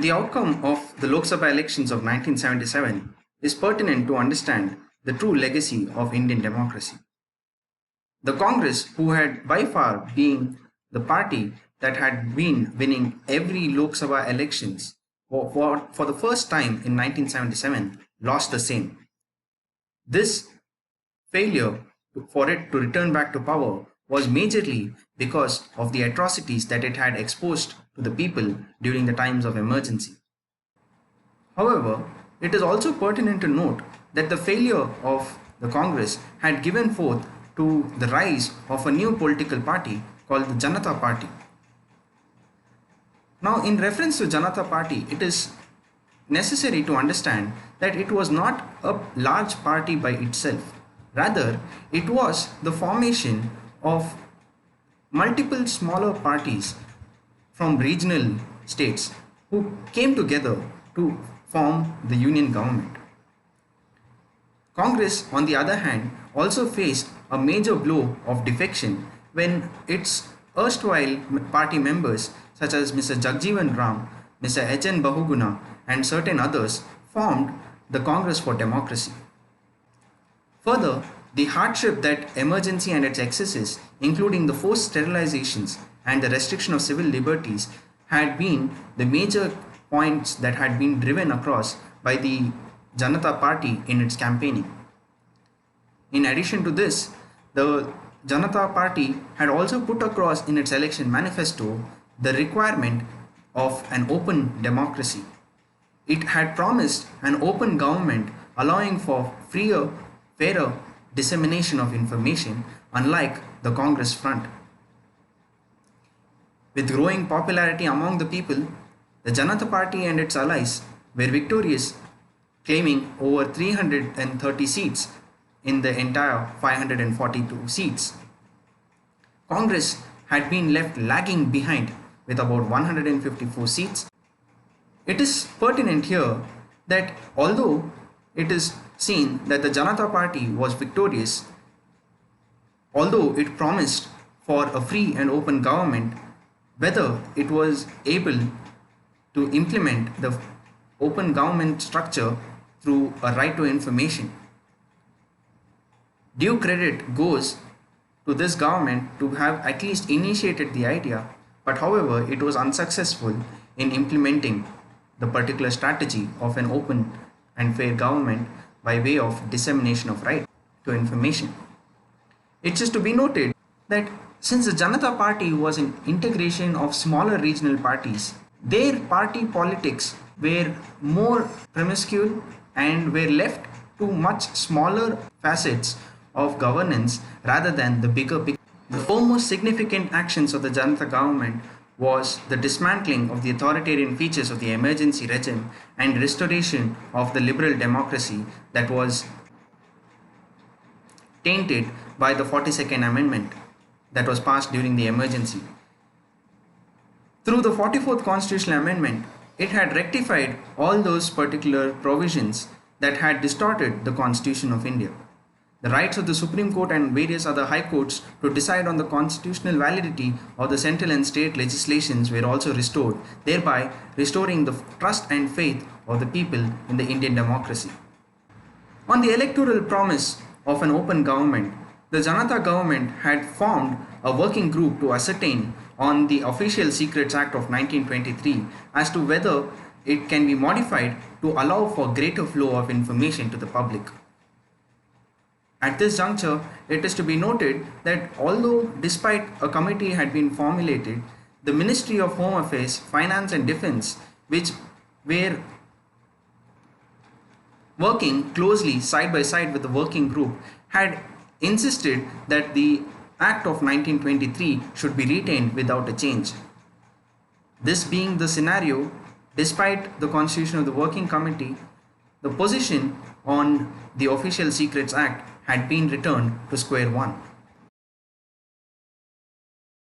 The outcome of the Lok Sabha elections of 1977 is pertinent to understand the true legacy of Indian democracy. The Congress, who had by far been the party that had been winning every Lok Sabha elections for the first time in 1977, lost the same. This failure for it to return back to power was majorly because of the atrocities that it had exposed to the people during the times of emergency. However, it is also pertinent to note that the failure of the Congress had given forth to the rise of a new political party called the Janata Party. Now, in reference to Janata Party, it is necessary to understand that it was not a large party by itself. Rather, it was the formation of multiple smaller parties from regional states who came together to form the union government. Congress, on the other hand, also faced a major blow of defection when its erstwhile party members such as Mr. Jagjeevan Ram, Mr. H.N. Bahuguna and certain others formed the Congress for Democracy. Further, the hardship that emergency and its excesses, including the forced sterilizations and the restriction of civil liberties, had been the major points that had been driven across by the Janata Party in its campaigning. In addition to this, the Janata Party had also put across in its election manifesto the requirement of an open democracy. It had promised an open government allowing for freer, fairer dissemination of information, unlike the Congress front. With growing popularity among the people, the Janata Party and its allies were victorious, claiming over 330 seats in the entire 542 seats. Congress had been left lagging behind with about 154 seats. It is pertinent here that although it is seen that the Janata Party was victorious, although it promised for a free and open government, whether it was able to implement the open government structure through a right to information. Due credit goes to this government to have at least initiated the idea, but however it was unsuccessful in implementing the particular strategy of an open and fair government by way of dissemination of right to information. It is to be noted that since the Janata Party was an integration of smaller regional parties, their party politics were more promiscuous and were left to much smaller facets of governance rather than the bigger picture. The foremost significant actions of the Janata government was the dismantling of the authoritarian features of the emergency regime and restoration of the liberal democracy that was tainted by the 42nd Amendment that was passed during the emergency. Through the 44th Constitutional Amendment, it had rectified all those particular provisions that had distorted the Constitution of India. The rights of the Supreme Court and various other high courts to decide on the constitutional validity of the central and state legislations were also restored, thereby restoring the trust and faith of the people in the Indian democracy. On the electoral promise of an open government, the Janata government had formed a working group to ascertain on the Official Secrets Act of 1923 as to whether it can be modified to allow for greater flow of information to the public. At this juncture, it is to be noted that although despite a committee had been formulated, the Ministry of Home Affairs, Finance and Defence, which were working closely side by side with the working group, had insisted that the Act of 1923 should be retained without a change. This being the scenario, despite the constitution of the working committee, the position on the Official Secrets Act had been returned to square one.